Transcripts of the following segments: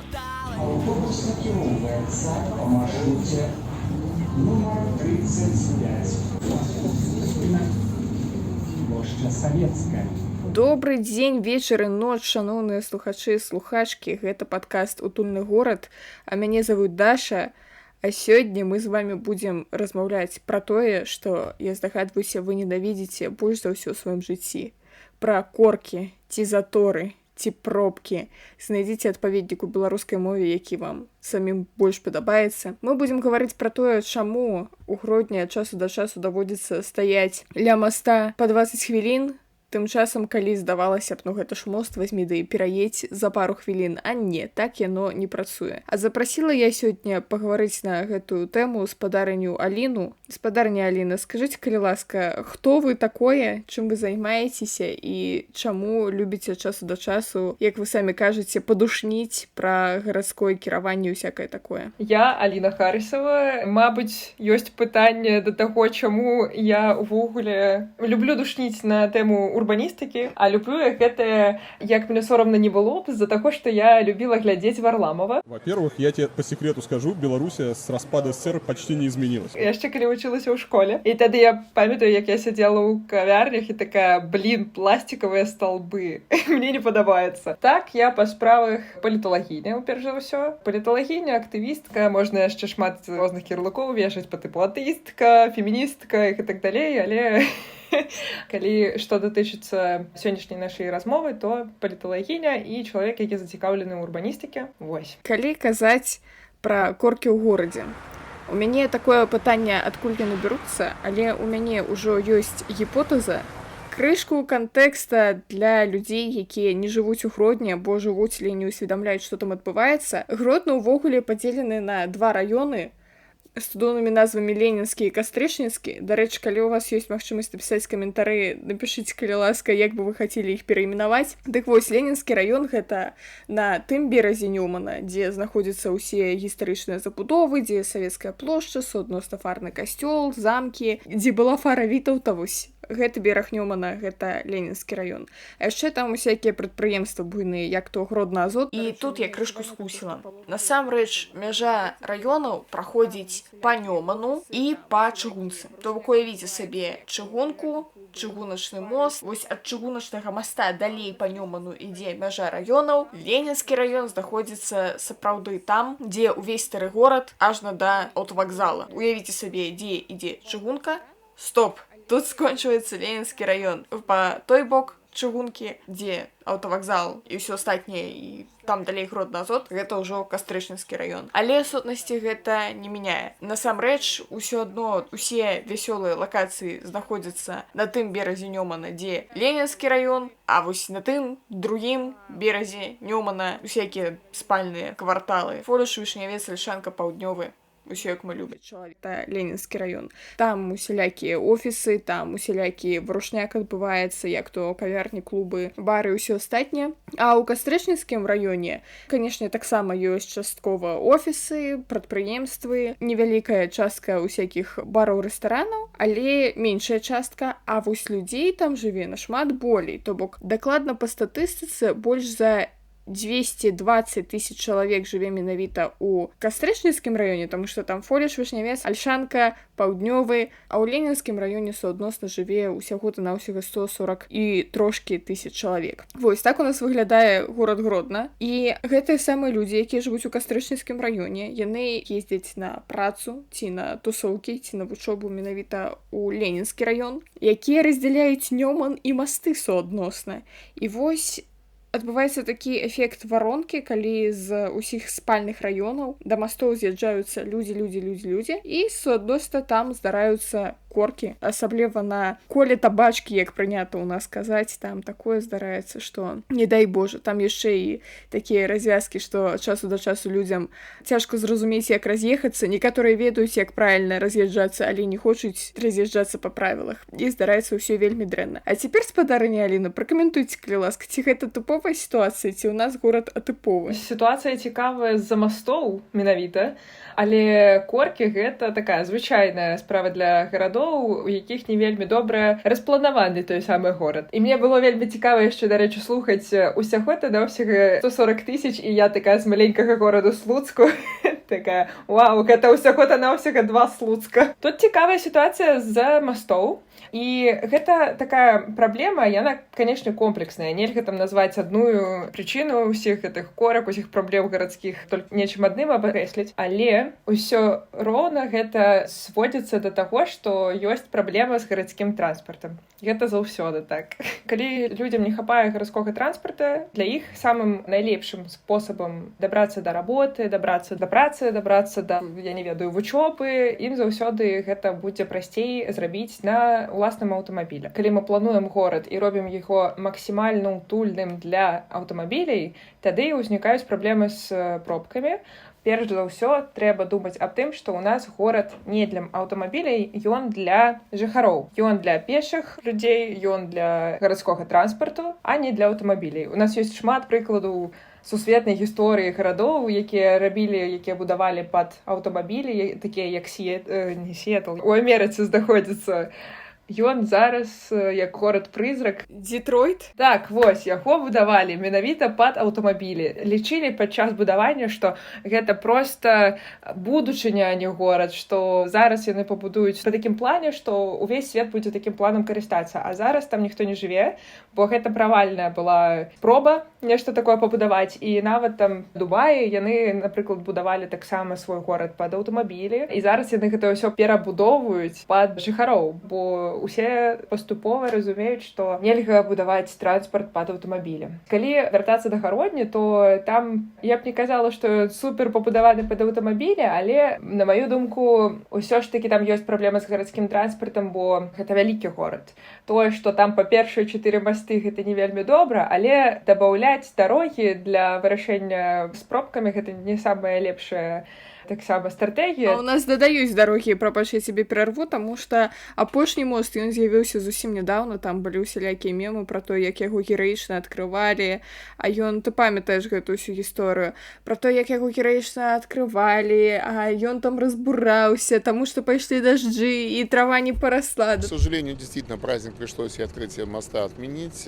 Автобус накіроўваецца па маршруце нумар 35. Плошча Савецкая. Добры дзень, вечар і ноч, шаноўныя слухачы і слухачкі. Гэта падкаст «Утульны горад», а мяне завуць Даша. А сёння мы з вами будзем размаўляць пра тое, што, я здагадваюся, вы ненавідзіце больш за ўсё ў сваім жыцці. Пра коркі, ці заторы, ці пробкі. Знайдзіце адпаведнік у беларускай мове, які вам самім больш падабаецца. Мы будзем гаварыць пра тое, чаму у Гродні ад часу да часу даводзіцца стаяць ля моста па 20 хвілін, тым часам, калі здавалася б, гэта ж мост, вазьмі да і пераедзь за пару хвілін, а не, так яно не працуе. А запрасіла я сёння пагаварыць на гэтую тэму спадарню Аліну. Спадарня Аліна, скажыце, калі ласка, хто вы такое, чым вы займаецеся і чаму любіце часу да часу, як вы самі кажаце, падушніць пра гарадское кіраванне і ўсякае такое? Я Аліна Харысава. Мабыць, ёсць пытанне да таго, чаму я увогуле люблю душніць на тэму урбаністыкі, а люблю я гэта, як мне сорамна не было б, з-за таго, што я любіла глядзець Варламова. Во-первых, я тебе по секрету скажу, Белоруссия с распада СССР почти не изменилась. Яшчэ калі вучылася ў школе. І тады я памятаю, як я сядзела ў кавярнях і такая, пластикавыя столбы. Мне не падабаецца. Так, я па справах паліталагіня, перш за ўсё. Паліталагіня, актывістка, можна яшчэ шмат розных ярлыкоў вешаць па тыпу атэістка, феміністка і так далей, але калі што датычыцца сённяшняй нашай размовы, то паліталагіня і чалавек, які зацікаўлены ў урбаністыке. Вось. Калі казаць пра коркі ў горадзе, у мяне такое пытанне, адкуль яны бяруцца, але у мяне ўжо ёсць гіпотэза, крышку кантэкста для людзей, якія не жывуць у Гродні, або жывуць, але не ўсведамляюць, што там адбываецца. Гродны ўвогуле падзелены на два раёны, з цудоўнымі назвамі Ленінскі і Кастрычніцкі. Дарэчы, калі у вас ёсць магчымасць напісаць каментары, напішыце, калі ласка, як бы вы хацелі іх перайменаваць. Дык вось, Ленінскі раён — гэта на тым беразе Нёмана, дзе знаходзяцца ўсе гістарычныя забудовы, дзе Савецкая плошча, судна-стафарны касцёл, замкі, дзе была фара Вітаўта. Вось гэты бераг Нёмана, гэта Ленінскі раён. А яшчэ там усякія прадпрыемствы буйныя, як то Гродна-Азот. І тут я крышку скусіла. Насамрэч, мяжа раёнаў праходзіць па Нёману і па чыгунцы. То бок уявіце сабе чыгунку, чыгуначны мост. Вось ад чыгуначнага моста далей па Нёману ідзе мяжа раёнаў. Ленінскі раён знаходзіцца сапраўды там, дзе ўвесь стары горад, ажна да аўтавакзала. Уявіце сабе, дзе ідзе чыгунка. Стоп! Тут скончваецца Ленінскі раён. Па той бок чыгункі, дзе аўтавакзал і ўсё астатняе, і там далей Гродна-Азот, гэта ўжо Кастрычніцкі раён. Але сутнасці гэта не мяняе. Насамрэч, усё адно усе вясёлыя лакацыі знаходзяцца на тым беразе Нёмана, дзе Ленінскі раён, а вось на тым другім беразе Нёмана усякія спальныя кварталы. Фоліш, Вішнявец, Альшанка, Паўднёвы. Усё, як мы любім. Это Ленінскі раён. Там усялякія офісы, там усялякі варушняк адбываецца, як то кавярні, клубы, бары, ўсё астатняе. А ў Кастрычніцкім раёне, канешне, таксама ёсць часткова офісы, прадпрыемствы, невялікая частка усякіх бараў, рэстаранаў, але меншая частка, а вось людзей там жыве нашмат болей. То бок, дакладна па статыстыцы, больш за 220 тысяч чалавек жыве менавіта ў Кастрычніцкім раёне, таму што там Фоліш, Вішнявец, Альшанка, Паўднёвы, а ў Ленінскім раёне суадносна жыве ўсяго на ўсяго 140 і трошкі тысяч чалавек. Вось так у нас выглядае горад Гродна. І гэтыя самыя людзі, якія жывуць у Кастрычніцкім раёне, яны ездзяць на працу, ці на тусоўкі, ці на вучобу менавіта ў Ленінскі раён, якія раздзяляюць Нёман і масты суадносна. І вось адбываецца такі эфект варонкі, калі з усіх спальных раёнаў да мастоў з'язджаюцца людзі, і суадносна там здараюцца коркі, асабліва на коле табачкі, як прынята ў нас казаць, там такое здараецца, што не дай Божа, там яшчэ і такія развязкі, што часу да часу людзям цяжка зразумець, як раз'ехацца. Некаторыя ведаюць, як правільна раз'язджацца, але не хочуць раз'язджацца па правілах. І здараецца ўсё вельмі дрэнна. А цяпер, спадарыня Аліна, пракаментуйце, калі ласка, ці гэта тыповая сітуацыя, ці ў нас горад атыповы? Сітуацыя цікавая з-за мастоў менавіта, але коркі гэта такая звычайная справа для гарадоў, гарадоў, у якіх не вельмі добра распланаваны той самы горад. І мне было вельмі цікава яшчэ, дарэчы, слухаць усяго тада ўсяго 140 000, і я такая з маленькага гораду Слуцку, такая, вау, гэта ўсяго-то на ўсяго 2 Слуцка. Тут цікавая сітуацыя з мастоў. І гэта такая праблема, яна, канешне, комплексная. Нельга там назваць адную прычыну ўсіх гэтых корак, усіх праблем гарадскіх толькі нечым адным абкрэсліць. Але ўсё роўна гэта сводзіцца да таго, што ёсць праблема з гарадскім транспартам. Гэта заўсёды так. Калі людзям не хапае гарадскога транспарта, для іх самым найлепшым спосабам дабрацца да работы, дабрацца да працы, дабрацца да, я не ведаю, вучобы, ім заўсёды гэта будзе прасцей зрабіць на уласным аўтамабілі. Калі мы плануем горад і робім яго максімальна утульным для аўтамабілей, тады ўзнікаюць праблемы з пробкамі. Перш за ўсё, трэба думаць аб тым, што ў нас горад не для аўтамабілей, ён для жыхароў. Ён для пешых людзей, ён для гарадскога транспарту, а не для аўтамабілей. У нас ёсць шмат прыкладаў сусветнай гісторыі гарадоў, якія будавалі пад аўтамабілі, такія як Сіэтл. У Амерыцы знаходзіцца. Ён зараз як горад-прызрак. Детройт? Так, вось, яго будавалі менавіта пад аўтамабілі. Лічылі падчас будавання, што гэта проста будучыня, а не горад, што зараз яны пабудуюць па такім плане, што ўвесь свет будзе такім планам карыстацца. А зараз там ніхто не жыве, бо гэта правальная была спроба нешта такое пабудаваць. І нават там в Дубаі яны, напрыклад, будавалі таксама свой горад пад аўтамабілі. І зараз яны гэта ўсё перабудоўваюць пад жыхароў, бо усе паступова разумеюць, што нельга будаваць транспарт пад аўтамабілі. Калі вяртацца да гародні, то там я б не казала, што супер пабудаваны пад аўтамабілі, але, на маю думку, ўсё ж такі там ёсць праблема з гарадскім транспартам, бо гэта вялікі горад. Тое, што там па першыя 4 масты гэта не вельмі добра, але дабаўляць дарогі для вырашэння з пробкамі гэта не самая лепшая таксама стратэгія. А у нас дадаюць дарогі, прабач, я цябе перарву, таму што апошні мост, ён з'явіўся зусім нядаўна, там былі усялякія мемы пра то, як яго гераічна адкрывалі, а ён, ты памятаеш гэту ўсю гісторыю, пра то, як яго гераічна адкрывалі, а ён там разбураўся, таму што пайшлі дажджы, і трава не парасла. К сожалению, действительно, праздник пришлось и открытие моста отменить.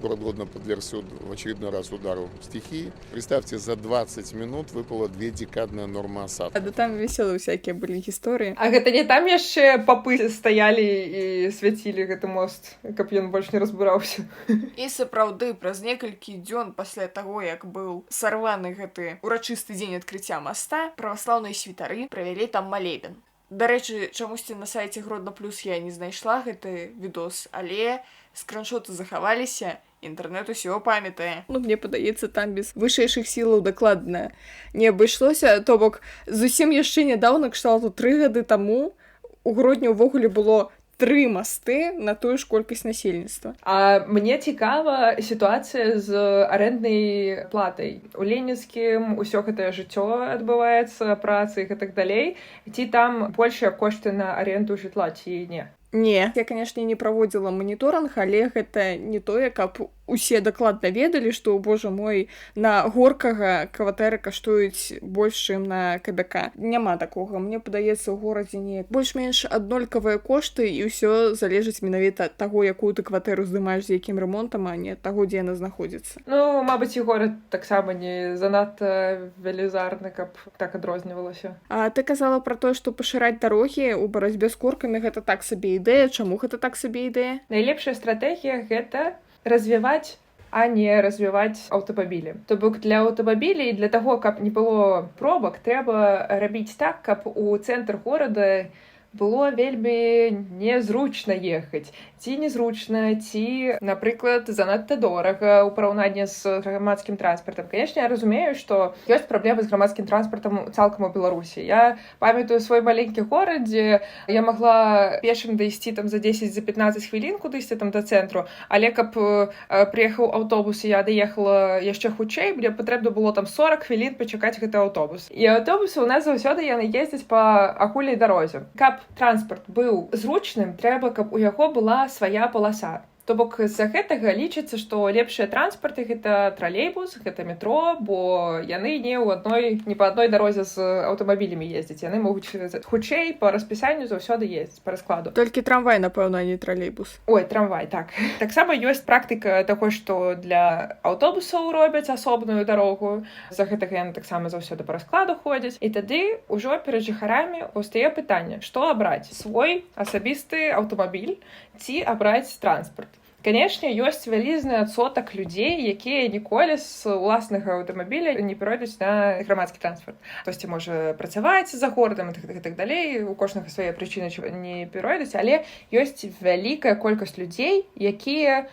Город Гродно подвергся в очередной раз удару стихии. Представьте, за 20 минут выпала 2-декадная норма осадка. А да там веселыя всякія былі гісторыі. А гэта не там яшчэ папы стаялі і свяцілі гэты мост, каб ён больш не разбураўся. І сапраўды, праз некалькі дзён пасля таго, як быў сарваны гэты урачысты дзень адкрыцця моста, праваслаўныя святары правялі там малебен. Дарэчы, чамусьці на сайце Гродно Плюс я не знайшла гэты відос, але скриншоты захаваліся, інтэрнэт усё памятае. Ну, мне падаецца, там без вышэйшых сілаў дакладна не абышлося, то бок зусім яшчэ нядаўна, кшталту 3 гады таму, у Гродні ўвогуле было 3 масты на тую ж колькасць насельніцтва. А мне цікава сітуацыя з арэнднай платай. У Ленінскім усё гэтае жыццё адбываецца, працы і гэтак далей. Ці там большыя кошты на аренду жытла, ці не? Не, я, канешне, не праводзіла маніторынг, але гэта не тое, каб усе дакладна ведалі, што, божа мой, на горкага кватэры каштуюць больш, чым на КБК. Няма такога. Мне падаецца, у горадзе неяк больш-менш аднолькавыя кошты, і ўсё залежыць менавіта ад таго, якую ты кватэру здымаеш, з якім рамонтам, а не ад таго, дзе яна знаходзіцца. Ну, мабыць, і горад таксама не занадта велізарны, каб так адрознівалася. А ты казала пра тое, што пашыраць дарогі ў барацьбе з коркамі гэта так сабе ідэя. Чаму гэта так сабе ідэя? Найлепшая стратэгія гэта развіваць, а не развіваць аўтамабілі. То бок для аўтамабілей, для таго, каб не было пробак, трэба рабіць так, каб у цэнтр горада было вельмі незручна ехаць. Ці незручна, ці, напрыклад, занадта дорага ў параўнанні з грамадскім транспартам. Канешне, я разумею, што ёсць праблемы з грамадскім транспартам цалкам у Беларусі. Я памятаю свой маленькі горад, дзе я магла пешым дайсці там за 10-15 хвілін кудысьці там да цэнтру, але каб прыехаў аўтобус і я даехала яшчэ хутчэй, мне патрэбна было там 40 хвілін пачакаць гэты аўтобус. І аўтобусы ў нас заўсёды яны ездзяць па агульнай дарозе. Каб транспарт быў зручным, трэба, каб у яго была свая паласа. То бок з-за гэтага лічыцца, што лепшыя транспарты гэта тралейбус, гэта метро, бо яны не па адной дарозе з аўтамабілямі ездзяць. Яны могуць хутчэй па распісанню заўсёды ездзіць па раскладу. Толькі трамвай, напэўна, а не тралейбус. Ой, трамвай, так. Таксама ёсць практыка таго, што для аўтобусаў робяць асобную дарогу. За гэтага яны таксама заўсёды па раскладу ходзяць. І тады ўжо перад жыхарамі паўстае пытанне, што абраць? Свой асабісты аўтамабіль ці абраць транспарт? Канешне, ёсць вялізны адсотак людзей, якія ніколі з уласнага аўтамабіля не перайдуць на грамадскі транспарт. Хтосьці можа працаваць за горадам і так далей, у кожнага свае прычыны не перайдуць, але ёсць вялікая колькасць людзей, якія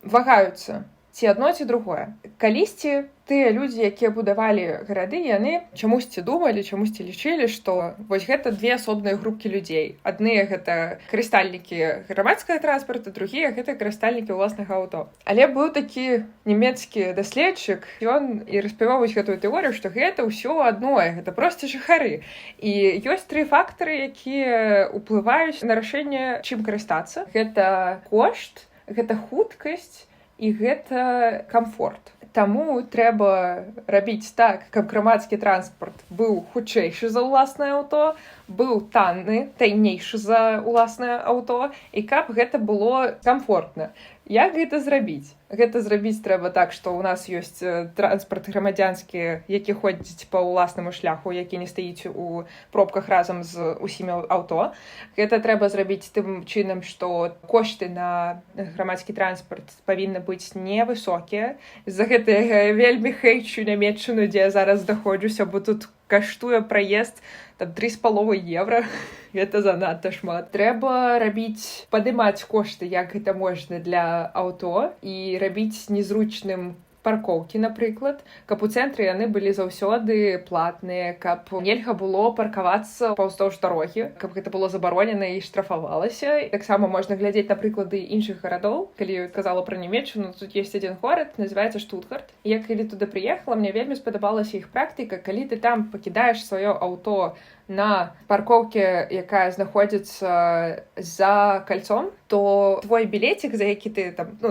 вагаюцца ці адно, ці другое. Калісьці тыя людзі, якія будавалі гарады, яны чамусьці думалі, чамусьці лічылі, што вось гэта две асобныя групкі людзей. Адныя гэта карыстальнікі грамадскага транспарту, другія гэта карыстальнікі ўласнага аўто. Але быў такі нямецкі даследчык, ён і распяваў вось гэтую тэорыю, што гэта ўсё адное, гэта проста жыхары. І ёсць 3 фактары, якія ўплываюць на рашэнне, чым карыстацца. Гэта кошт, гэта хуткасць, і гэта камфорт. Таму трэба рабіць так, каб грамадскі транспарт быў хутчэйшы за ўласнае аўто, быў таннейшы за ўласнае аўто, і каб гэта было камфортна. Як гэта зрабіць? Гэта зрабіць трэба так, што ў нас ёсць транспарт грамадзянскі, які ходзіць па ўласнаму шляху, які не стаіць у пробках разам з усімі аўто. Гэта трэба зрабіць тым чынам, што кошты на грамадскі транспарт павінны быць невысокія. З-за гэтага вельмі хейчу Нямецчыну, дзе я зараз даходжуся, бо тут каштуе праезд 3,5 евро. Гэта занадта шмат. Трэба падымаць кошты, як гэта можна для аўто, і рабіць незручным паркоўкі, напрыклад, каб у цэнтры яны былі заўсёды платныя, каб нельга было паркавацца паўздоўж дарогі, каб гэта было забаронена і штрафавалася. Таксама можна глядзець на прыклады іншых гарадоў. Калі казала пра Нямецчыну, тут ёсць адзін горад, называецца Штутгарт. Я калі туды прыехала, мне вельмі спадабалася іх практыка, калі ты там пакідаеш сваё аўто на паркоўке, якая знаходзіцца за кальцом, то твой білетик, за які ты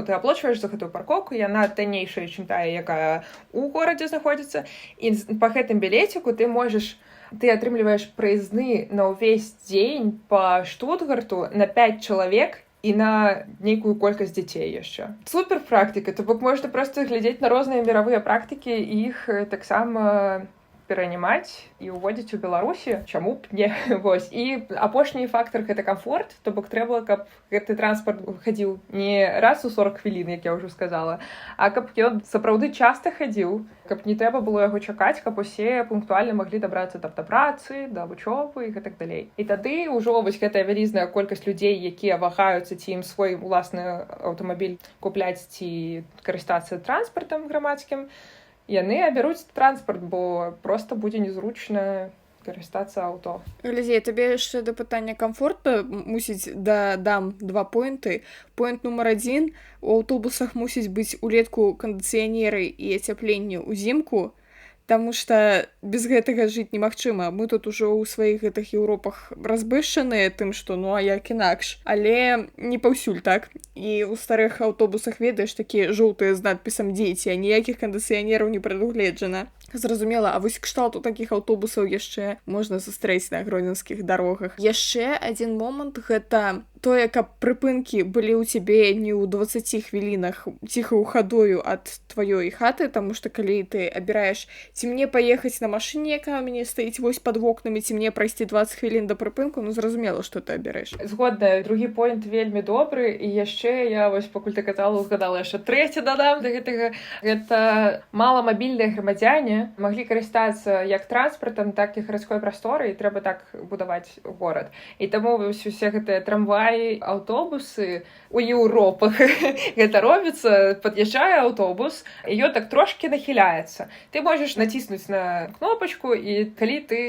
аплачваеш за гэтую паркоўку, яна таннейшая, чым тая, якая у горадзе знаходзіцца. І па гэтым білетику ты атрымліваеш праязны на ўвесь дзень па Штутгарту на 5 чалавек і на нейкую колькасць дзяцей яшчэ. Супер практыка, то бок можна проста глядзець на розныя міравыя практыкі і іх таксама перанімаць і ўводзіць у Беларусі. Чаму б не? Вось. І апошні фактар — гэта камфорт, то бок трэба, каб гэты транспарт хадзіў не раз у 40 хвілін, як я ўжо сказала, а каб ён сапраўды часта хадзіў, каб не трэба было яго чакаць, каб усе пунктуальна маглі дабрацца да працы, да вучобы і гэтак далей. І тады ўжо вось гэтая вялізная колькасць людзей, якія вагаюцца, ці ім свой уласны аўтамабіль купляць ці карыстацца транспартам грамадскім, яны абяруць транспарт, бо проста будзе незручна карыстацца аўто. Глядзі, табе яшчэ да пытання камфорта мусіць дадам 2 поінты. Поінт нумар 1. У аўтобусах мусіць быць улетку кандыцыянеры і ацяпленне ўзімку, таму што без гэтага жыць немагчыма. Мы тут ужо ў сваіх гэтых Еўропах разбэшчаныя тым, што а як інакш. Але не паўсюль так. І ў старых аўтобусах, ведаеш, такія жоўтыя з надпісам «Дзеці», а ніякіх кандыцыянераў не прадугледжана. Зразумела, а вось кшталту такіх аўтобусаў яшчэ можна сустрэць на гродзенскіх дарогах. Яшчэ адзін момант — гэта тое, каб прыпынкі былі ў цябе не ў 20 хвілінах ціхаю хадою ад тваёй хаты, таму што калі ты абіраеш, ці мне паехаць на машыне, якая мяне стаіць вось пад вокнамі, ці мне прайсці 20 хвілін да прыпынку, зразумела, што ты абярэш. Згодна, другі поінт вельмі добры, і яшчэ я вось пакуль ты казала, згадала яшчэ трэці дадам да гэтага. Гэта маламабільныя грамадзяне маглі карыстацца як транспартам, так і гарадской прасторай, і трэба так будаваць горад. І таму усе гэтыя трамваі, аўтобусы у Еўропах гэта робіцца, пад'язджае аўтобус, і ён так трошкі нахіляецца. Ты можаш націснуць на кнопачку, і калі ты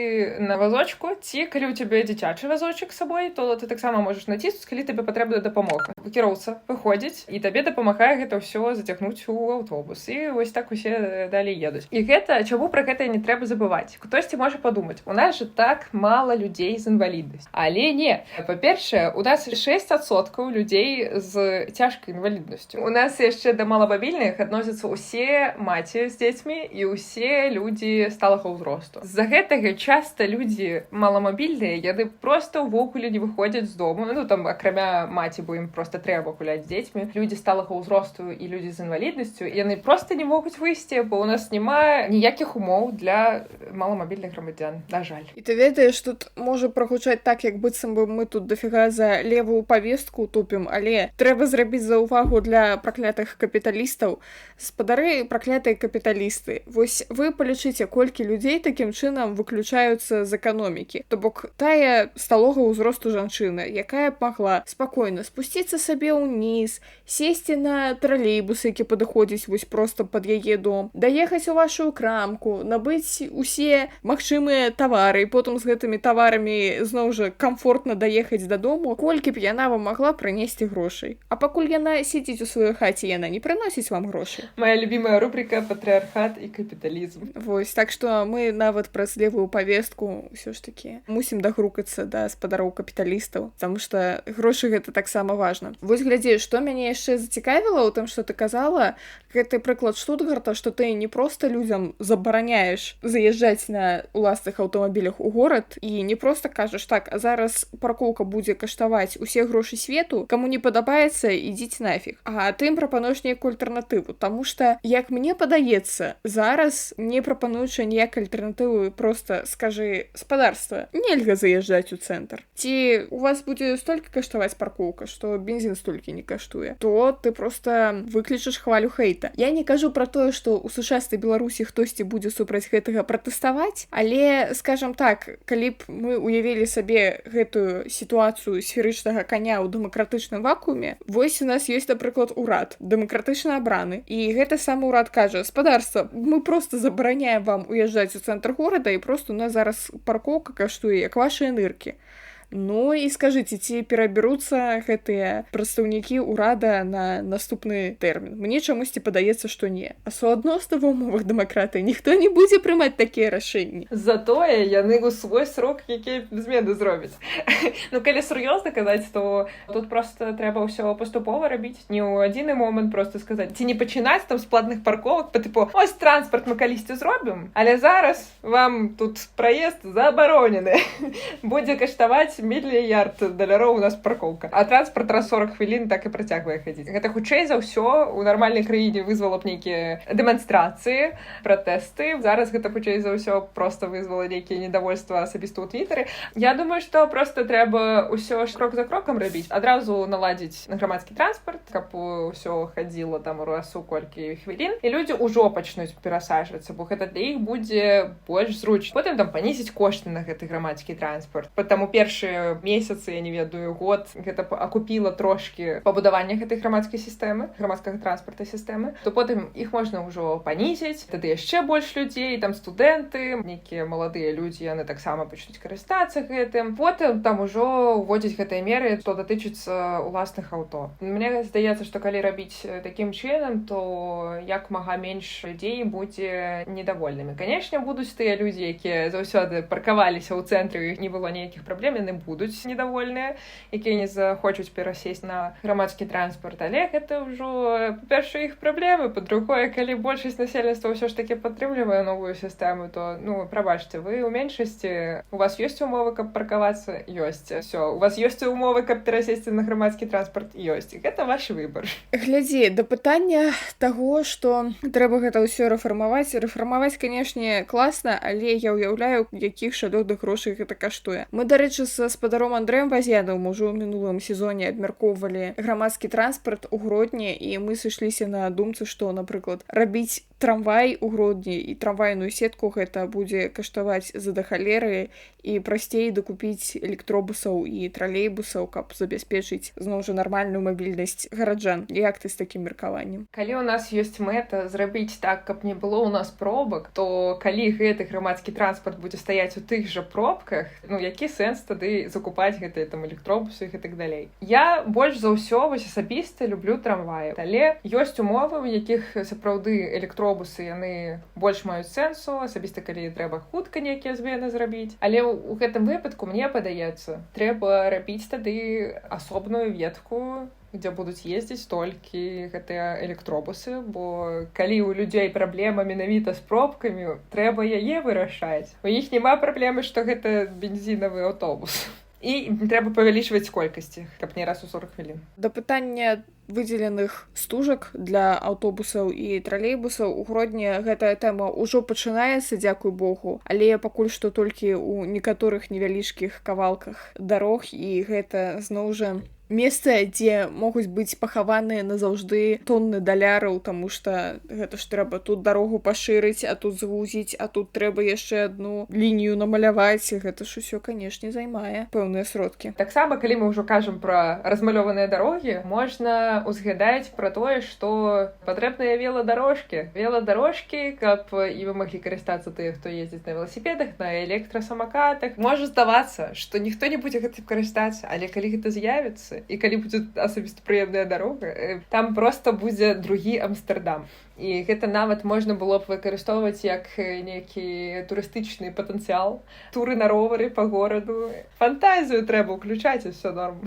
на вазочку, ці калі ў цябе дзіцячы вазочак з сабой, то ты таксама можаш націснуць, калі табе патрэбна дапамога. Кіроўца выходзіць, і табе дапамагае гэта ўсё зацягнуць у аўтобус. І вось так усе далей едуць. І гэта, чаму пра гэта не трэба забываць? Хтосьці можа падумаць, у нас жа так мала людзей з інваліднасцю. Але не. Па-першае, у нас 6% людзей з цяжкай інваліднасцю. У нас яшчэ да маламабільных адносяцца ўсе маці з дзецьмі і ўсе людзі сталага ўзросту. З-за гэтага часта людзі маламабільныя, яны проста ўвогуле не выходзяць з дому, ну там акрамя маці, бо ім проста трэба гуляць з дзецьмі. Людзі сталага ўзросту і людзі з інваліднасцю, яны проста не могуць выйсці, бо ў нас няма ніякіх умоў для маламабільных грамадзян, на жаль. І ты ведаеш, тут можа прагучаць так, як быццам бы мы тут дафіга за левую павестку тупім, але трэба зрабіць заўвагу для праклятых капіталістаў. Спадары праклятыя капіталісты. Вось вы палічыце, колькі людзей такім чынам выключаюцца з эканомікі. То бок тая сталога ўзросту жанчына, якая б магла спакойна спусціцца сабе ўніз, сесці на тралейбус, які падыходзіць вось проста пад яе дом, даехаць у вашу крамку, набыць усе магчымыя тавары, і потым з гэтымі таварамі зноў жа камфортна даехаць дадому, колькі б яна вам магла прынесці грошай. А пакуль яна сидзіць у сваёй хаце, яна не прыносіць вам грошай. Моя любимая рубрика «Патрыархат і капіталізм». Вось, так што мы нават праз левую павестку ўсё ж такі мусім дагрукацца да спадароў капіталістаў, таму што грошы гэта таксама важна. Вось глядзі, што мяне яшчэ зацікавіла ў тым, што ты казала, гэты прыклад Штутгарта, што ты не проста людзям забараняеш заязджаць на уласных аўтамабілях у горад і не проста кажаш так, а зараз паркоўка будзе каштаваць усе грошы свету, каму не падабаецца, ідзіце нафіг. А ты ім прапануеш нейкую альтэрнатыву, таму што, як мне падаецца, зараз не прапануючы ніякай альтэрнатывы, проста скажы спадарства, нельга заязджаць у цэнтр. Ці у вас будзе столькі каштаваць паркоўка, што бензін столькі не каштуе, то ты проста выклічаш хвалю хейта. Я не кажу пра тое, што ў сучаснай Беларусі хтосьці будзе супраць гэтага пратэставаць, але, скажам так, калі б мы уявілі сабе гэтую сітуацыю сферычнага каня ў дэмакратычным вакууме, вось у нас ёсць, напрыклад, урад, дэмакратычна абраны, і гэты самы урад кажа: спадарства, мы проста забараняем вам уязджаць у цэнтр горада, і проста у нас зараз паркоўка каштуе як вашыя ныркі. Ну і скажыце, ці перабяруцца гэтыя прадстаўнікі ўрада на наступны тэрмін? Мне чамусьці падаецца, што не. А суадносна ва ўмовах дэмакратыі ніхто не будзе прымаць такія рашэнні. Затое яны ў свой срок якія змены зробяць. Ну, калі сур'ёзна казаць, то тут проста трэба ўсё паступова рабіць. Не ў адзіны момант проста сказаць. Ці не пачынаць там з платных парковак, па тыпу, ось транспарт мы калісьці зробім, але зараз вам тут праезд забаронены. Будзе каштаваць $1 мільярд у нас паркоўка. А транспарт раз 40 хвілін так і працягвае хадзіць. Гэта хутчэй за ўсё у нармальнай краіне вызвала б нейкія дэманстрацыі, пратэсты. Зараз гэта хутчэй за ўсё проста вызвала нейкія недовольства асабіста ў Твітары. Я думаю, што проста трэба ўсё ж крок за крокам рабіць. Адразу наладзіць грамадскі транспарт, каб ўсё хадзіла там у расу колькі хвілін. І людзі ўжо пачнуць перасаджвацца, бо гэта для іх будзе больш зручна. Потым там панізіць кошты на гэты грамадскі транспарт. Таму першыя месяцы, я не ведаю, год гэта акупіла трошкі пабудавання гэтай грамадскай сістэмы, грамадскага транспарта сістэмы, то потым іх можна ўжо панізіць, тады яшчэ больш людзей, там студэнты, нейкія маладыя людзі, яны таксама пачнуць карыстацца гэтым. Потым там ужо ўводзіць гэтыя меры, што датычыцца уласных аўто. Мне здаецца, што калі рабіць такім чынам, то як мага менш людзей будзе недовольнымі. Канешне, будуць тыя людзі, якія заўсёды паркаваліся ў цэнтры, не было ніякіх праблем, яны будуць недовольныя, якія не захочуць перасесть на грамадскі транспарт, але гэта ўжо, па-першае, іх праблемы, па-другое, калі большасць насельніцтва ўсё ж такі падтрымлівае новую сістэму, то, ну, прабачце, вы ў меншасці, у вас ёсць умовы, каб паркавацца? Ёсць. Всё, у вас ёсць умовы, каб перасесці на грамадскі транспарт? Ёсць. Гэта ваш выбар. Глядзі, да пытання таго, што трэба гэта ўсё рэфармаваць. Рэфармаваць, канешне, класна, але я ўяўляю, якіх шалёных грошай гэта каштуе. Мы, дарэчы, са спадаром Андрэем Вазьянавым ужо ў мінулым сезоне абмяркоўвалі грамадскі транспарт у Гродні, і мы сышліся на думцы, што, напрыклад, рабіць трамвай у Гродні і трамвайную сетку гэта будзе каштаваць за-да халеры, і прасцей дакупіць электробусаў і тралейбусаў, каб забяспечыць, зноў жа, нармальную мабільнасць гараджан. Як ты з такім меркаваннем? Калі ў нас ёсць мэта зрабіць так, каб не было ў нас пробак, то калі гэты грамадскі транспарт будзе стаяць у тых жа пробках, ну, які сэнс тады закупаць гэтыя там электробусы і так далей. Я больш за ўсё вось асабіста люблю трамваі, але ёсць умовы, у якіх сапраўды электробусы электробусы яны больш маюць сэнсу, асабіста калі трэба хутка нейкія змены зрабіць. Але ў гэтым выпадку мне падаецца, трэба рабіць тады асобную ветку, дзе будуць ездзіць толькі гэтыя электробусы, бо калі ў людзей праблема менавіта з пробкамі, трэба яе вырашаць. У іх няма праблемы, што гэта бензінавы аўтобус. І трэба павялічваць колькасці, каб не раз у 40 хвілін. Да пытання выдзеленых стужак для аўтобусаў і тралейбусаў у Гродні гэтая тэма ўжо пачынаецца, дзякуй Богу, але пакуль што толькі ў некаторых невялічкіх кавалках дарог, і гэта зноў жа месца, дзе могуць быць пахаваныя назаўжды тонны даляраў, таму што гэта ж трэба тут дарогу пашырыць, а тут звузіць, а тут трэба яшчэ адну лінію намаляваць. Гэта ж усё, канешне, займае пэўныя сродкі. Таксама, калі мы ўжо кажам пра размалёваныя дарогі, можна узгадаць пра тое, што патрэбныя веладарожкі. Веладарожкі, каб і вы маглі карыстацца тыя, хто ездзіць на веласіпедах, на электрасамакатах. Можа здавацца, што ніхто не будзе гэтым карыстацца, але калі гэта з'явіцца, і калі будзе асабіста прыемная дарога, там проста будзе другі Амстэрдам. І гэта нават можна было б выкарыстоўваць як нейкі турыстычны патэнцыял. Туры на ровары па гораду. Фантазію трэба ўключаць, і ўсё норм.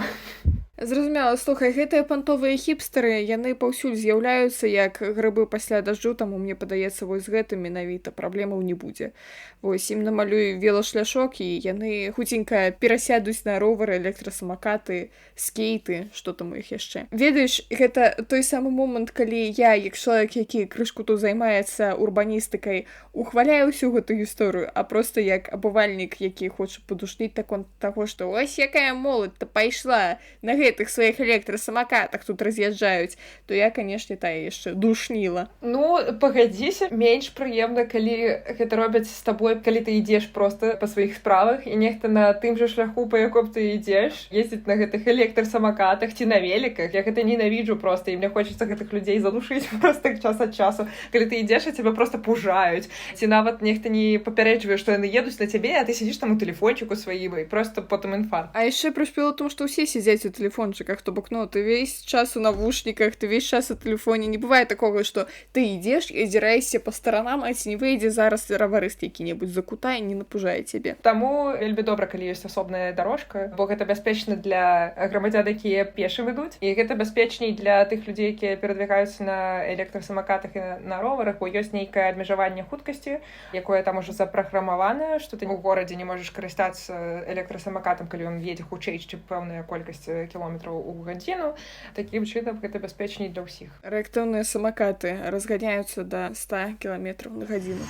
Зразумела, слухай, гэтыя пантовыя хіпстары, яны паўсюль з'яўляюцца як грыбы пасля дажджу, таму мне падаецца, вось з гэтым менавіта праблемаў не будзе. Вось ім намалюю велашляшок, і яны хуценька перасядуць на ровары, электрасамакаты, скейты, што там у іх яшчэ. Ведаеш, гэта той самы момант, калі я, як чалавек, які крышку тут займаецца урбаністыкай, ухваляю ўсю гэту гісторыю, а проста як абывальнік, які хоча падушніць таго, што ось якая моладзь-то пайшла на гэтых сваіх электрасамакатах тут раз'язджаюць, то я, канешне, тая яшчэ душніла. Ну, пагадзіся, менш прыемна, калі гэта робяць з табой, калі ты ідзеш проста па сваіх справах, і нехта на тым жа шляху, па якому ты ідзеш, ездзіць на гэтых электрасамакатах ці на веліках. Я гэта ненавіджу проста, і мне хочацца гэтых людзей задушыць проста час ад часу. Калі ты ідзеш, і цябе проста пужаюць. Ці нават нехта не папярэджвае, што яны едуць на цябе, а ты сидзіш там у тэлефончыку сваім, і проста потым інфаркт. А яшчэ прышпела ў том, што ўсе сядзяць у тэлефончыках, то бок, ну, ты весь час у навушніках, ты весь час у тэлефоне. Не бывае такога, што ты ідзеш і азіраешся па старанам, а ці не выйдзе зараз раварыст які-небудзь за кута і не напужае цябе. Таму вельмі добра, калі ёсць асобная дарожка, бо гэта бяспечна для грамадзян, якія пешым ідуць, і гэта бяспечней для тых людзей, якія перадвігаюцца на электрасамакатах і на роварах, бо ёсць нейкае абмежаванне хуткасці, якое там ужо запраграмаванае, што ты ў горадзе не можаш карыстацца электрасамакатам, калі ён едзе хутчэй, чым пэўная колькасць кілометраў у гадзіну. Такім чынам гэта бяспечней для ўсіх. Рэактыўныя самакаты разганяюцца да 100 км на гадзіну.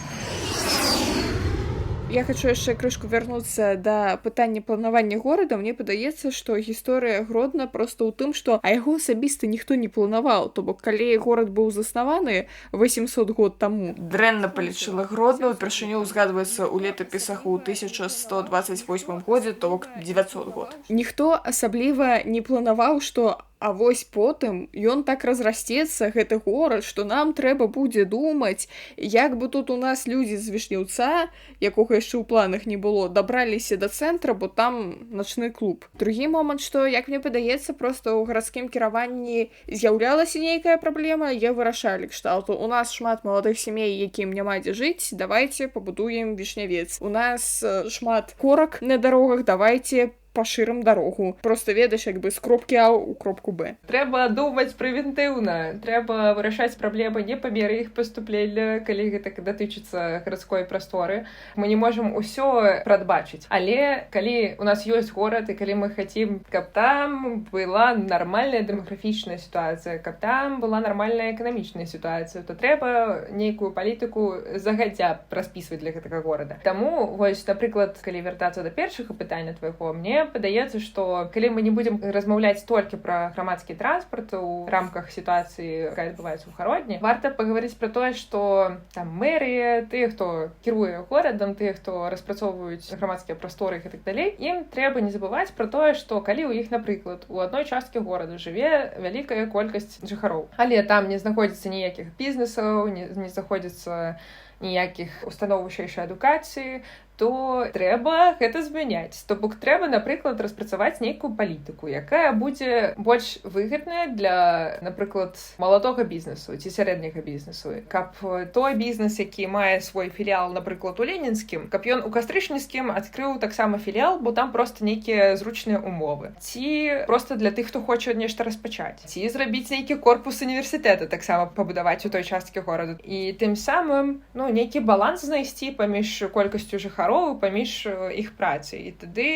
Я хочу яшчэ крышку вярнуцца да пытання планавання горада. Мне падаецца, што гісторыя Гродна проста ў тым, што яго асабіста ніхто не планаваў. То бок, калі горад быў заснаваны 800 год таму, дрэнна палічыла Гродна, упершыню узгадваецца ў летапісах у 1128 годзе, то бок 900 год. Ніхто асабліва не планаваў, што а вось потым ён так разрасцецца, гэты горад, што нам трэба будзе думаць, як бы тут у нас людзі з Вішнеўца, якога яшчэ ў планах не было, дабраліся да цэнтра, бо там начны клуб. Другі момант, што, як мне падаецца, проста ў гарадскім кіраванні з'яўлялася нейкая праблема, я вырашалі кшталту. У нас шмат маладых сямей, якім няма дзе жыць, давайце пабудуем Вішнявец. У нас шмат корак на дарогах, давайце пашырым дарогу. Проста ведаеш, як бы з кропкі А ў кропку Б. Трэба думаць прэвентыўна. Трэба вырашаць праблемы не па меры іх паступлення, калі гэта датычыцца гарадской прасторы. Мы не можам усё прадбачыць. Але калі у нас ёсць горад, і калі мы хацім, каб там была нармальная дэмаграфічная сітуацыя, каб там была нармальная эканамічная сітуацыя, то трэба нейкую палітыку загадзя распісваць для гэтага горада. Таму, вось, напрыклад, калі вяртацца да першага пытання твайго, мне падаецца, што калі мы не будзем размаўляць толькі пра грамадскі транспарт у рамках сітуацыі, якая адбываецца ў Гродні, варта пагаварыць пра тое, што там мэрыя, тыя, хто кіруе горадам, тыя, хто распрацоўваюць грамадскія прасторы і так далей, ім трэба не забываць пра тое, што калі ў іх, напрыклад, у адной часткі горада жыве вялікая колькасць жыхароў, але там не знаходзіцца ніякіх бізнесаў, не знаходзіцца ніякіх устаноў вышэйшай адукацыі, то трэба гэта змяняць. То бок трэба, напрыклад, распрацаваць нейкую палітыку, якая будзе больш выгадная для, напрыклад, маладога бізнесу ці сярэдняга бізнесу. Каб той бізнес, які мае свой філіал, напрыклад, у Ленінскім, каб ён у Кастрычніцкім адкрыў таксама філіал, бо там проста нейкія зручныя умовы. Ці проста для тых, хто хоча нешта распачаць. Ці зрабіць нейкі корпус універсітэта таксама пабудаваць у той часткі гораду. І тым самым, нейкі баланс знайсці паміж колькасцю жыхароў, паміж іх працы. І тады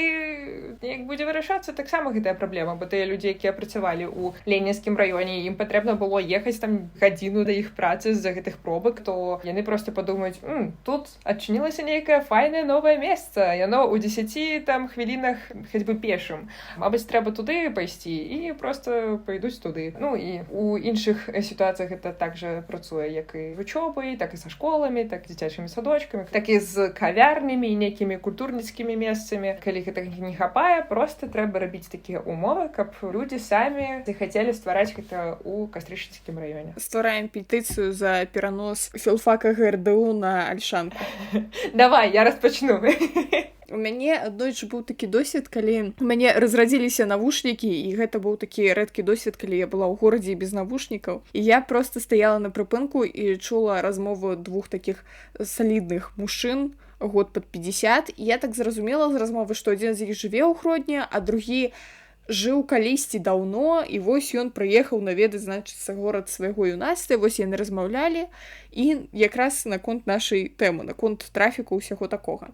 як будзе вырашацца таксама гэтая праблема, бо тыя людзі, якія працавалі ў Ленінскім раёне, ім патрэбна было ехаць там гадзіну да іх працы з-за гэтых пробак, то яны проста падумаюць, тут адчынілася нейкае файнае новае месца, яно ў 10 там хвілінах хацьбы пешым. Мабыць, трэба туды пайсці і проста пайдуць туды. І у іншых сітуацыях гэта так жа працуе, як і вучобай, так і са школамі, так і дзіцячымі садочкамі, так і з кавярнямі і нейкімі культурніцкімі месцамі. Калі гэтага не хапае, проста трэба рабіць такія умовы, каб людзі самі захацелі ствараць гэта ў Кастрычніцкім раёне. Ствараем петыцыю за перанос філфака ГРДУ на Альшанку. Давай, я распачну. У мяне аднойчы быў такі досвед, калі у мяне разрадзіліся навушнікі, і гэта быў такі рэдкі досвед, калі я была ў горадзе без навушнікаў. І я проста стаяла на прыпынку і чула размову двух такіх салідных мужчын, год пад 50, і я так зразумела з размовы, што адзін з іх жыве ў Гродні, а другі жыў калісьці даўно, і вось ён прыехаў наведаць, значыцца, горад свайго юнацтва, вось яны размаўлялі, і якраз наконт нашай тэмы, наконт трафіку ўсяго такога.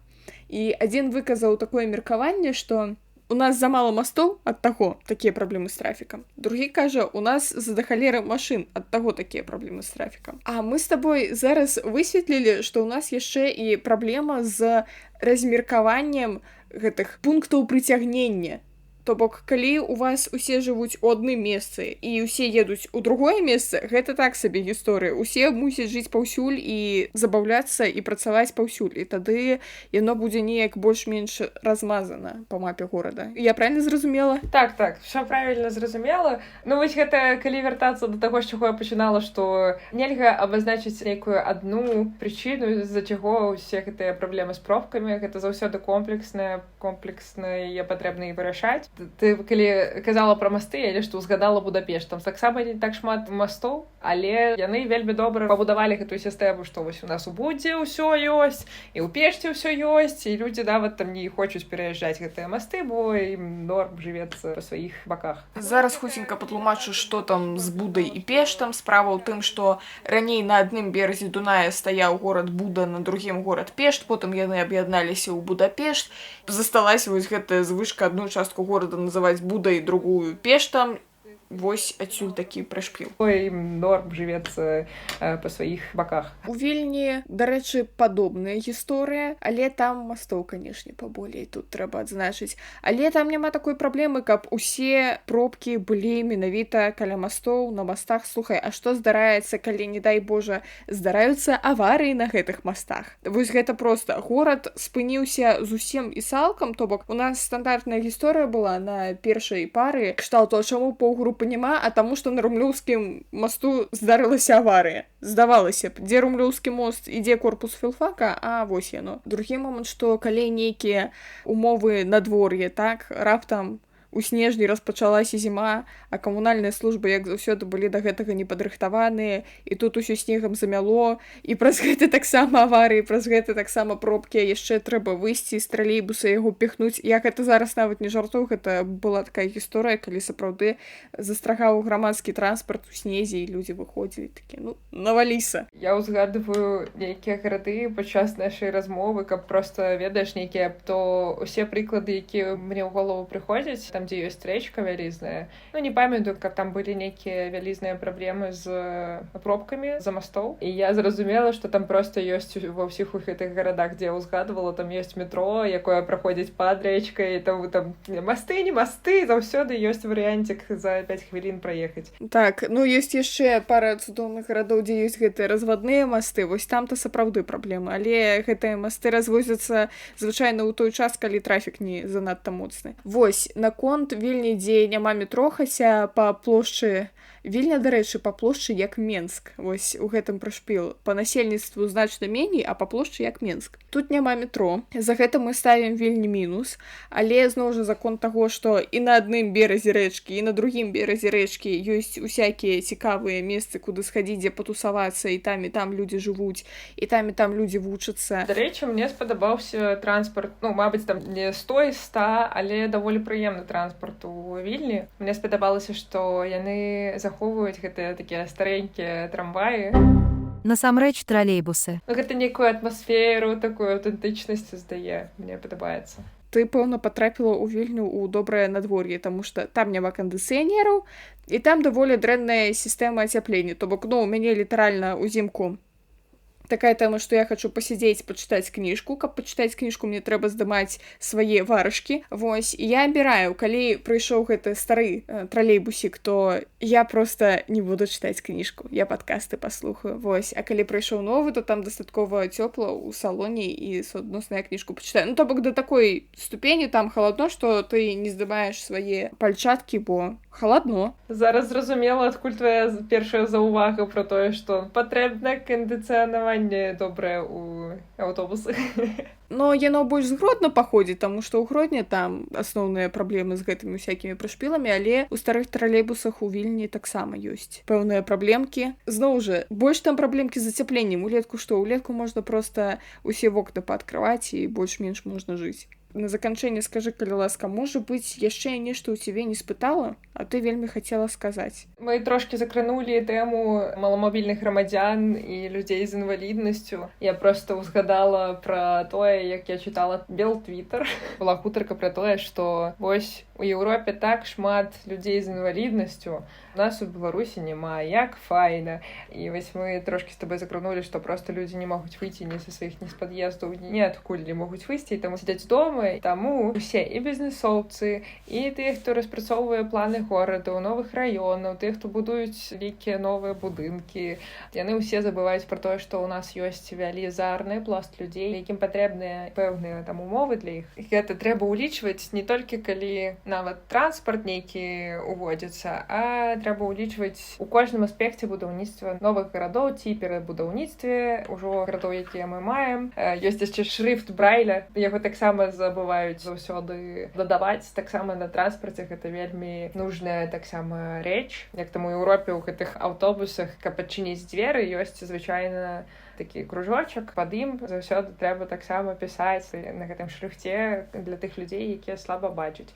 І адзін выказаў такое меркаванне, што у нас замала мастоў, ад таго такія праблемы з трафікам. Другі кажа, у нас з-за халеры машын, ад таго такія праблемы з трафікам. А мы з табой зараз высветлілі, што ў нас яшчэ і праблема з размеркаваннем гэтых пунктаў прыцягнення. То бок, калі у вас усе жывуць у адным месцы і усе едуць у другое месца, гэта так сабе гісторыя. Усе мусяць жыць паўсюль і забаўляцца і працаваць паўсюль. І тады яно будзе неяк больш-менш размазана па мапе горада. Я правильно зразумела? Так, все правильно зразумела. Вось гэта, калі вяртацца да таго, з чаго я пачынала, што нельга абазначыць нейкую адну прычыну, з-за чаго ўсе гэтыя праблемы з пробкамі. Гэта заўсёды комплексна, і патрэбна іх вырашаць. Ты, калі казала пра масты, я нешта узгадала Будапешт. Там таксама не так шмат мастоў, але яны вельмі добра пабудавалі гэтую сістэму, што вось у нас у Будзе ўсё ёсць, і ў Пешце ўсё ёсць, і людзі нават там не хочуць пераязджаць гэтыя масты, бо ім норм жывецца па сваіх баках. Зараз хуценька патлумачу, што там з Будай і Пештам. Справа ў тым, што раней на адным беразе Дуная стаяў горад Буда, на другім горад Пешт, потым яны аб'ядналіся ў Будапешт. Засталася вось гэтая звычка адну частку горада называць Будай, другую Пештам. Вось адсюль такі прышпіл. Ім норм жывецца па сваіх баках. У Вільні, дарэчы, падобная гісторыя, але там мастоў, канешне, паболей, тут трэба адзначыць. Але там няма такой праблемы, каб усе пробкі былі менавіта каля мастоў, на мастах. Слухай, а што здараецца, калі, не дай Божа, здараюцца аварыі на гэтых мастах? Вось гэта проста. Горад спыніўся зусім і цалкам, то бок у нас стандартная гісторыя была на першай пары, кшталту, а чаму паўгрупы няма, а таму, што на Румлёўскім масту здарылася аварыя. Здавалася б, дзе Румлёўскі мост, ідзе корпус філфака, а вось яно. Другі момант, што калі нейкія умовы надвор'я, так, раптам у снежні распачалася зіма, а камунальныя службы, як заўсёды, былі да гэтага не падрыхтаваныя, і тут усё снегам замяло, і праз гэта таксама аварыі, праз гэта таксама пробкі, яшчэ трэба выйсці з тралейбуса, яго піхнуць. Я гэта зараз нават не жартую, гэта была такая гісторыя, калі сапраўды застрагаў грамадскі транспарт у снезе, і людзі выходзілі такі, наваліся. Я ўзгадываю нейкія гарады падчас нашай размовы, каб проста, ведаеш, нейкія, то усе прыклады, якія мне ў голову прыходзяць, там, дзе ёсць рэчка вялізная. Не памятаю, каб там былі нейкія вялізныя праблемы з пробкамі за мастоў. І я зразумела, што там проста ёсць ва ўсіх гэтых гарадах, дзе я ўзгадывала, там ёсць метро, якое праходзіць пад рэчкай, там масты, не масты, заўсёды ёсць варыянцік за 5 хвілін праехаць. Так, ёсць яшчэ пара цудоўных гарадоў, дзе ёсць гэтыя развадныя масты, вось там-то сапраўды праблемы, але гэтыя масты развозяцца звычайна ў той час, калі трафік не занадта моцны. Вось, наконт рамонт Вільні, дзе няма метро, хаця па плошчы Вільня, дарэчы, па плошчы як Менск. Вось у гэтым прашпіл. Па насельніцтву значна меней, а па плошчы як Менск. Тут няма метро. За гэта мы ставім Вільні мінус. Але, зноў жа, закон таго, што і на адным беразе рэчкі, і на другім беразе рэчкі ёсць усякія цікавыя месцы, куды схадзіць, дзе патусавацца, і там людзі жывуць, і там людзі вучацца. Дарэчы, мне спадабаўся транспарт, мабыць, там не 100 з 100, але даволі прыемны транспарт у Вільні. Мне спадабалася, што яны захоўваюць гэтыя такія старэнькія трамваі. Насамрэч тралейбусы. Гэта некую атмасферу, такую аўтэнтычнасць здае. Мне падабаецца. Ты, пэўна, патрапіла ў Вільню ў добрае надвор'е, таму што там няма кандыцыянераў, і там даволі дрэнная сістэма ацяплення. То бок, у мяне літаральна ўзімку такая тэма, што я хачу пасядзець, пачытаць кніжку. Каб пачытаць кніжку, мне трэба здымаць свае варышкі. Вось, і я абіраю, калі прыйшоў гэты стары тралейбусік, то я проста не буду чытаць кніжку. Я падкасты паслухаю. Вось, а калі прыйшоў новы, то там дастаткова цёпла ў салоне і суадносна я кніжку пачытаю. То бок да такой ступені там халадно, што ты не здымаеш свае пальчаткі, бо халадно. Зараз зразумела, адкуль твая першая заўвага пра тое, што патрэбна кандыцыянаванне добрае ў аўтобусах. Но яно больш з Гродна паходзіць, таму што ў Гродні там асноўныя праблемы з гэтымі ўсякімі прышпіламі, але ў старых тралейбусах у Вільні таксама ёсць пэўныя праблемкі. Зноў жа, больш там праблемкі з зацяпленнем. Улетку што? Улетку можна проста усе вокны паадкрываць і больш-менш можна жыць. На заканчэнне скажы, калі ласка, можа быць, яшчэ нешта ў цябе не спытала, а ты вельмі хацела сказаць. Мы трошкі закранулі тэму маламабільных грамадзян і людзей з інваліднасцю. Я проста ўзгадала пра тое, як я чытала Белтвітер. Была гутарка пра тое, што вось у Еўропе так шмат людзей з інваліднасцю. У нас у Беларусі няма, як файна. І вось мы трошкі з табой закранулі, што проста людзі не могуць выйти ні са сваіх ні з пад'ездаў, ні адкуль не могуць выйсці, і таму сядзяць дома. Таму усе і бізнесоўцы, і тыя, хто распрацоўвае планы горадаў, новых раёнаў, тыя, хто будуюць вялікія новыя будынкі, яны ўсе забываюць пра тое, што ў нас ёсць велізарны пласт людзей, якім патрэбныя пэўныя там умовы для іх. І гэта трэба ўлічваць не толькі калі нават транспарт нейкі уводзіцца, а трэба ўлічваць у кожным аспекце будаўніцтва новых гарадоў ці перабудаўніцтве ўжо гарадоў, якія мы маем. Ёсць яшчэ шрыфт Брайля, яго таксама забываюць заўсёды дадаваць. Таксама на транспарце гэта вельмі нужная таксама рэч. Як там у Еўропе ў гэтых аўтобусах, каб адчыніць дзверы, ёсць звычайна такі кружочак, пад ім заўсёды трэба таксама пісаць на гэтым шрыфце для тых людзей, якія слаба бачаць.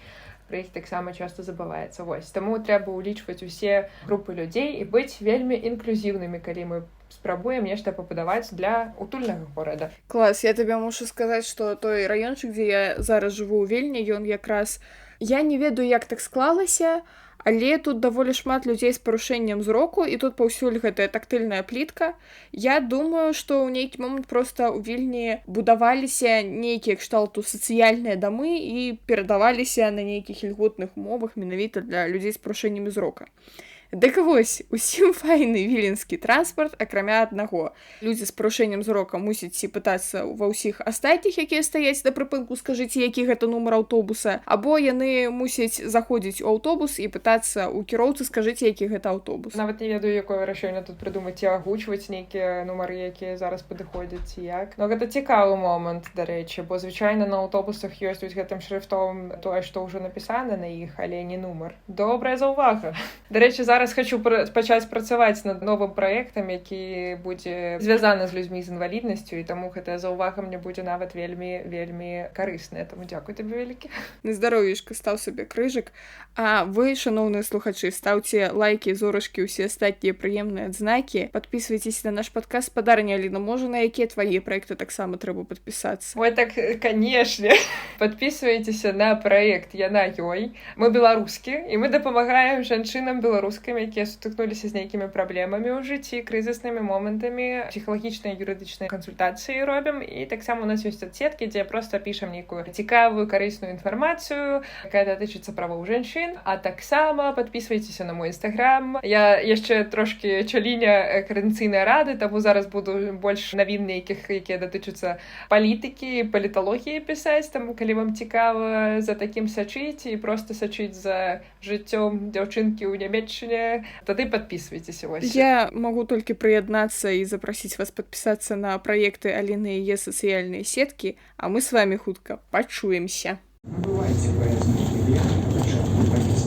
Пра іх таксама часта забываецца. Вось. Таму трэба ўлічваць усе групы людзей і быць вельмі інклюзіўнымі, калі мы спрабуем нешта пабудаваць для утульнага горада. Клас, я табе мушу сказаць, што той раёнчык, дзе я зараз жыву ў Вільні, ён якраз... Я не ведаю, як так склалася, але тут даволі шмат людзей з парушэннем зроку, і тут паўсюль гэтая тактыльная плітка. Я думаю, што ў нейкі момант проста ў Вільні будаваліся нейкія кшталту сацыяльныя дамы і перадаваліся на нейкіх ільготных умовах менавіта для людзей з парушэннямі зрока. Дык вось, усім файны віленскі транспарт, акрамя аднаго. Людзі з парушэннем зрока мусяць пытацца ва ўсіх астатніх, якія стаяць на прыпынку, скажыце, які гэта нумар аўтобуса, або яны мусяць заходзіць у аўтобус і пытацца ў кіроўцы, скажыце, які гэта аўтобус. Нават не ведаю, якое рашэнне тут прыдумаць, ці агучваць нейкія нумары, якія зараз падыходзяць, ці як. Но гэта цікавы момант, дарэчы, бо звычайна на аўтобусах ёсць вось гэтым шрыфтом тое, што ўжо напісана на іх, але не нумар. Добрая заўвага. Дарэчы, зараз хочу пачаць працаваць над новым праектам, які будзе звязаны з людзьмі з інваліднасцю, і таму гэтая заўвага мне будзе нават вельмі карысная. Таму дзякуй табе вялікі. На здароўешка, стаў сабе крыжык. А вы, шаноўныя слухачы, стаўце лайкі, зорачкі, усе астатнія прыемныя адзнакі. Падпісвайцеся на наш падкаст. Спадарня Аліна, можа, на якія твае праекты таксама трэба падпісацца? Ой, так, канешне. Падпісвайцеся на праект «Я на ёй». Мы беларускі, і мы дапамагаем жанчынам беларускай подросткамі, якія сутыкнуліся з нейкімі праблемамі ў жыцці, крызіснымі момантамі, псіхалагічныя юрыдычныя кансультацыі робім. І таксама у нас ёсць адсеткі, дзе просто пішам нейкую цікавую, карысную інфармацыю, якая датычыцца правоў жанчын. А таксама подписывайтеся на мой інстаграм. Я яшчэ трошки чаліня карэнцыйнай рады, таму зараз буду больш навін нейкіх, якія датычацца палітыкі, паліталогіі пісаць, таму калі вам цікава за такім сачыць і просто сачыць за жыццём дзяўчынкі ў Нямецчыне, тады подписывайтеся. Я могу только приеднаться и запросить вас подписаться на проекты Алины и ее социальные сетки, а мы с вами хутка почуемся. Бывайте по этому билету,